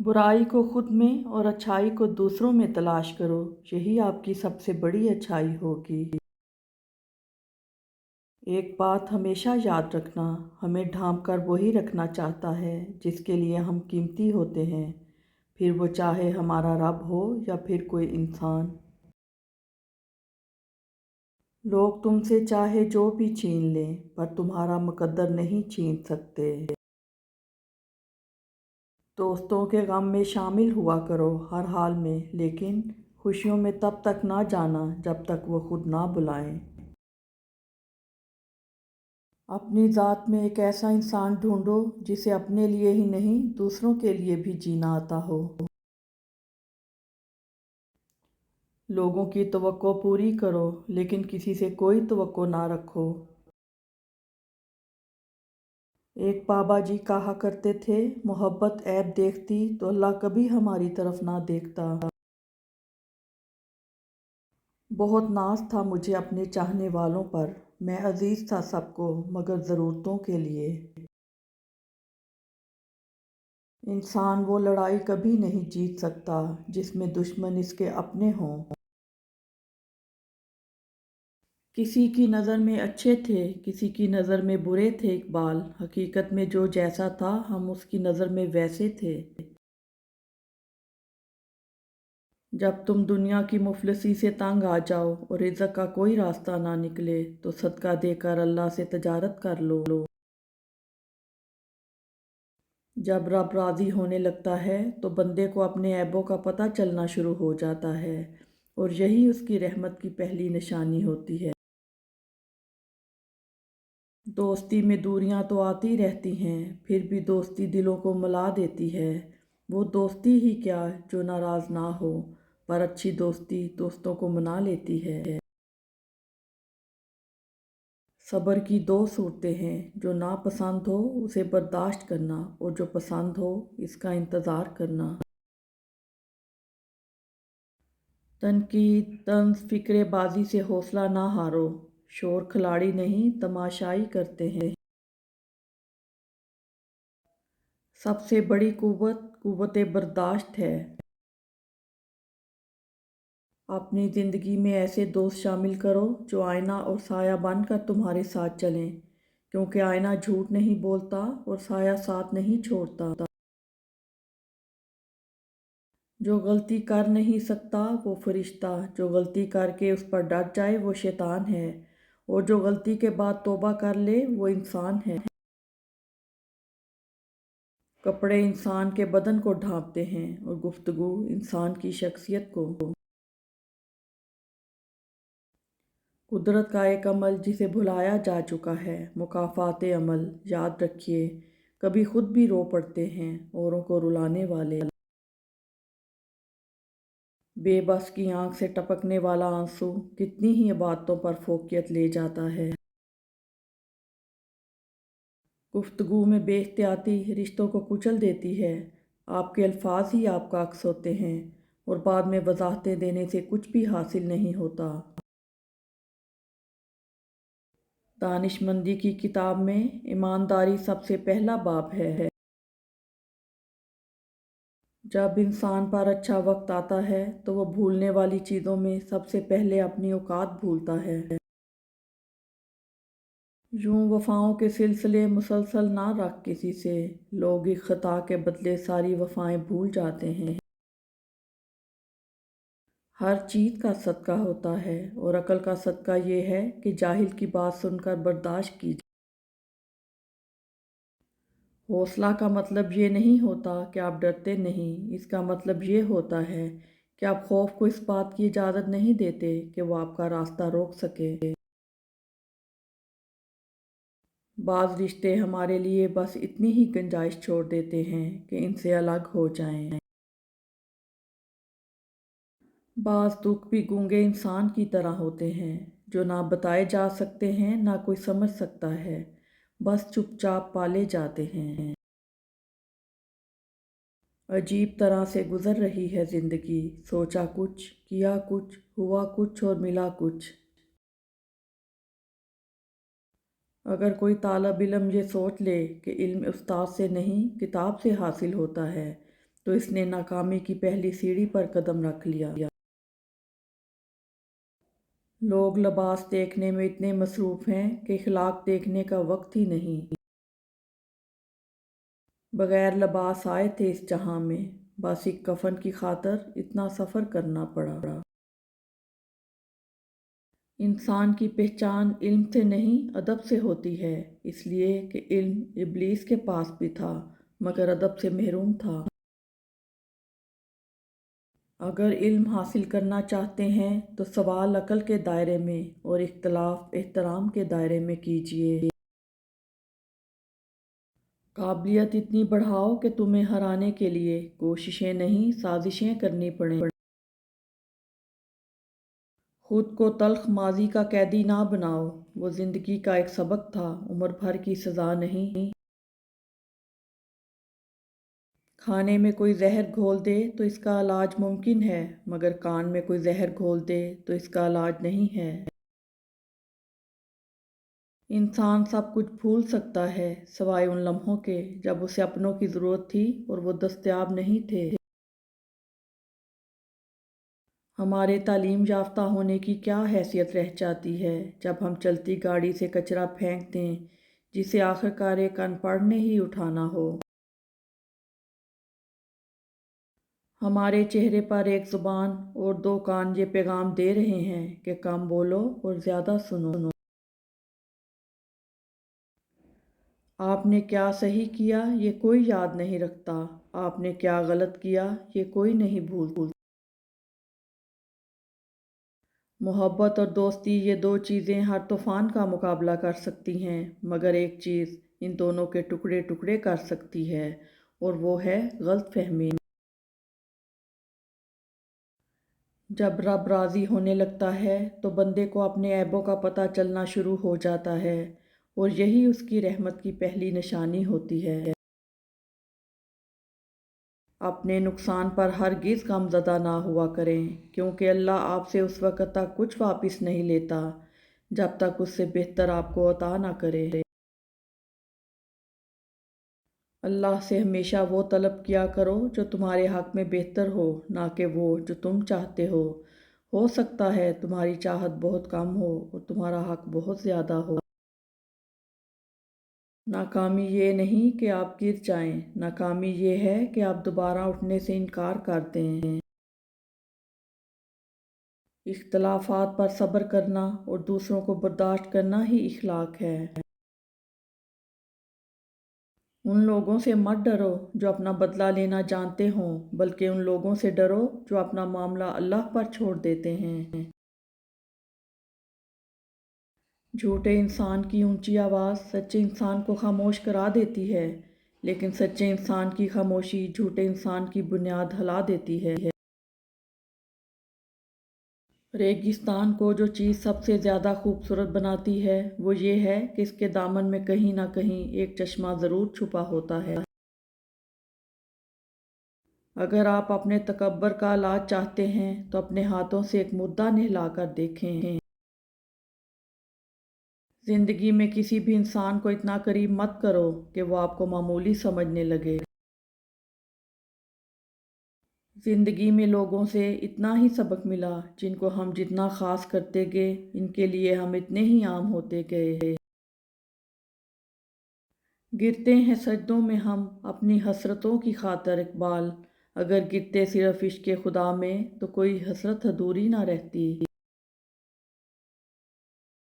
बुराई को खुद में और अच्छाई को दूसरों में तलाश करो, यही आपकी सबसे बड़ी अच्छाई होगी। एक बात हमेशा याद रखना, हमें ढांप कर वही रखना चाहता है जिसके लिए हम कीमती होते हैं, फिर वो चाहे हमारा रब हो या फिर कोई इंसान। लोग तुमसे चाहे जो भी छीन लें, पर तुम्हारा मुकद्दर नहीं छीन सकते। दोस्तों के गम में शामिल हुआ करो हर हाल में, लेकिन खुशियों में तब तक ना जाना जब तक वो खुद ना बुलाएं। अपनी ज़ात में एक ऐसा इंसान ढूंढो जिसे अपने लिए ही नहीं दूसरों के लिए भी जीना आता हो। लोगों की तवक्को पूरी करो, लेकिन किसी से कोई तवक्को ना रखो। एक बाबा जी कहा करते थे, मोहब्बत ऐब देखती तो अल्लाह कभी हमारी तरफ ना देखता। बहुत नाज था मुझे अपने चाहने वालों पर, मैं अजीज था सबको मगर ज़रूरतों के लिए। इंसान वो लड़ाई कभी नहीं जीत सकता जिसमें दुश्मन इसके अपने हों। किसी की नज़र में अच्छे थे, किसी की नज़र में बुरे थे इकबाल, हकीकत में जो जैसा था हम उसकी नज़र में वैसे थे। जब तुम दुनिया की मुफलिसी से तंग आ जाओ और रिज़्क़ का कोई रास्ता ना निकले तो सदका देकर अल्लाह से तजारत कर लो। जब रब राज़ी होने लगता है तो बंदे को अपने ऐबों का पता चलना शुरू हो जाता है, और यही उसकी रहमत की पहली निशानी होती है। दोस्ती में दूरियां तो आती रहती हैं, फिर भी दोस्ती दिलों को मिला देती है। वो दोस्ती ही क्या जो नाराज़ ना हो, पर अच्छी दोस्ती दोस्तों को मना लेती है। सब्र की दो सूरतें हैं, जो नापसंद हो उसे बर्दाश्त करना, और जो पसंद हो इसका इंतज़ार करना। तनकीद, तंज, फिक्रेबाजी से हौसला ना हारो, शोर खिलाड़ी नहीं तमाशाई करते हैं। सबसे बड़ी कुव्वत कुव्वत बर्दाश्त है। अपनी ज़िंदगी में ऐसे दोस्त शामिल करो जो आईना और साया बनकर तुम्हारे साथ चलें, क्योंकि आईना झूठ नहीं बोलता और साया साथ नहीं छोड़ता। जो गलती कर नहीं सकता वो फरिश्ता, जो गलती करके उस पर डट जाए वो शैतान है, और जो गलती के बाद तौबा कर ले वो इंसान है। कपड़े इंसान के बदन को ढांपते हैं और गुफ्तगू इंसान की शख्सियत को। कुदरत का एक अमल जिसे भुलाया जा चुका है, मुकाफ़ाते अमल, याद रखिए। कभी खुद भी रो पड़ते हैं औरों को रुलाने वाले। बेबस की आंख से टपकने वाला आंसू कितनी ही इबादतों पर फोकियत ले जाता है। गुफ्तगू में बेइख्तियाती रिश्तों को कुचल देती है। आपके अल्फाज ही आपका अक्स होते हैं, और बाद में वजाहतें देने से कुछ भी हासिल नहीं होता। दानिशमंदी की किताब में ईमानदारी सबसे पहला बाब है। जब इंसान पर अच्छा वक्त आता है तो वह भूलने वाली चीज़ों में सबसे पहले अपनी औकात भूलता है। यूं वफ़ाओं के सिलसिले मुसलसल ना रख किसी से, लोग एक ख़ता के बदले सारी वफ़ाएं भूल जाते हैं। हर चीज़ का सदका होता है, और अक्ल का सदका ये है कि जाहिल की बात सुनकर बर्दाश्त की जाए। हौसला का मतलब ये नहीं होता कि आप डरते नहीं, इसका मतलब ये होता है कि आप खौफ को इस बात की इजाज़त नहीं देते कि वो आपका रास्ता रोक सके। बाज़ रिश्ते हमारे लिए बस इतनी ही गुंजाइश छोड़ देते हैं कि इनसे अलग हो जाएं। बाज़ दुख भी गूंगे इंसान की तरह होते हैं, जो ना बताए जा सकते हैं ना कोई समझ सकता है, बस चुपचाप पाले जाते हैं। अजीब तरह से गुज़र रही है ज़िंदगी, सोचा कुछ, किया कुछ, हुआ कुछ और मिला कुछ। अगर कोई तालिब इल्म ये सोच ले कि इल्म उस्ताद से नहीं किताब से हासिल होता है, تو اس نے ناکامی کی پہلی سیڑھی پر قدم رکھ لیا۔ لوگ لباس دیکھنے میں اتنے مصروف ہیں کہ اخلاق دیکھنے کا وقت ہی نہیں۔ بغیر لباس آئے تھے اس جہاں میں، بس ایک کفن کی خاطر اتنا سفر کرنا پڑا۔ انسان کی پہچان علم سے نہیں ادب سے ہوتی ہے، اس لیے کہ علم ابلیس کے پاس بھی تھا مگر ادب سے محروم تھا۔ اگر علم حاصل کرنا چاہتے ہیں تو سوال عقل کے دائرے میں اور اختلاف احترام کے دائرے میں کیجیے۔ قابلیت اتنی بڑھاؤ کہ تمہیں ہرانے کے لیے کوششیں نہیں سازشیں کرنی پڑیں۔ خود کو تلخ ماضی کا قیدی نہ بناؤ، وہ زندگی کا ایک سبق تھا، عمر بھر کی سزا نہیں۔ کھانے میں کوئی زہر گھول دے تو اس کا علاج ممکن ہے، مگر کان میں کوئی زہر گھول دے تو اس کا علاج نہیں ہے۔ انسان سب کچھ بھول سکتا ہے سوائے ان لمحوں کے جب اسے اپنوں کی ضرورت تھی اور وہ دستیاب نہیں تھے۔ ہمارے تعلیم یافتہ ہونے کی کیا حیثیت رہ جاتی ہے جب ہم چلتی گاڑی سے کچرا پھینک دیں جسے آخرکار ایک ان پڑھ نے ہی اٹھانا ہو۔ ہمارے چہرے پر ایک زبان اور دو کان یہ پیغام دے رہے ہیں کہ کم بولو اور زیادہ سنو۔ آپ نے کیا صحیح کیا یہ کوئی یاد نہیں رکھتا، آپ نے کیا غلط کیا یہ کوئی نہیں بھولتا۔ محبت اور دوستی یہ دو چیزیں ہر طوفان کا مقابلہ کر سکتی ہیں، مگر ایک چیز ان دونوں کے ٹکڑے ٹکڑے کر سکتی ہے اور وہ ہے غلط فہمی۔ جب رب راضی ہونے لگتا ہے تو بندے کو اپنے عیبوں کا پتہ چلنا شروع ہو جاتا ہے اور یہی اس کی رحمت کی پہلی نشانی ہوتی ہے۔ اپنے نقصان پر ہرگز غم زدہ نہ ہوا کریں، کیونکہ اللہ آپ سے اس وقت تک کچھ واپس نہیں لیتا جب تک اس سے بہتر آپ کو عطا نہ کرے۔ اللہ سے ہمیشہ وہ طلب کیا کرو جو تمہارے حق میں بہتر ہو، نہ کہ وہ جو تم چاہتے ہو۔ ہو سکتا ہے تمہاری چاہت بہت کم ہو اور تمہارا حق بہت زیادہ ہو۔ ناکامی یہ نہیں کہ آپ گر جائیں، ناکامی یہ ہے کہ آپ دوبارہ اٹھنے سے انکار کر دیں۔ اختلافات پر صبر کرنا اور دوسروں کو برداشت کرنا ہی اخلاق ہے۔ ان لوگوں سے مت ڈرو جو اپنا بدلہ لینا جانتے ہوں، بلکہ ان لوگوں سے ڈرو جو اپنا معاملہ اللہ پر چھوڑ دیتے ہیں۔ جھوٹے انسان کی اونچی آواز سچے انسان کو خاموش کرا دیتی ہے، لیکن سچے انسان کی خاموشی جھوٹے انسان کی بنیاد ہلا دیتی ہے۔ ریگستان کو جو چیز سب سے زیادہ خوبصورت بناتی ہے وہ یہ ہے کہ اس کے دامن میں کہیں نہ کہیں ایک چشمہ ضرور چھپا ہوتا ہے۔ اگر آپ اپنے تکبر کا علاج چاہتے ہیں تو اپنے ہاتھوں سے ایک مردہ نہلا کر دیکھیں۔ زندگی میں کسی بھی انسان کو اتنا قریب مت کرو کہ وہ آپ کو معمولی سمجھنے لگے۔ زندگی میں لوگوں سے اتنا ہی سبق ملا، جن کو ہم جتنا خاص کرتے گئے ان کے لیے ہم اتنے ہی عام ہوتے گئے۔ گرتے ہیں سجدوں میں ہم اپنی حسرتوں کی خاطر اقبال، اگر گرتے صرف عشق خدا میں تو کوئی حسرت ادھوری نہ رہتی۔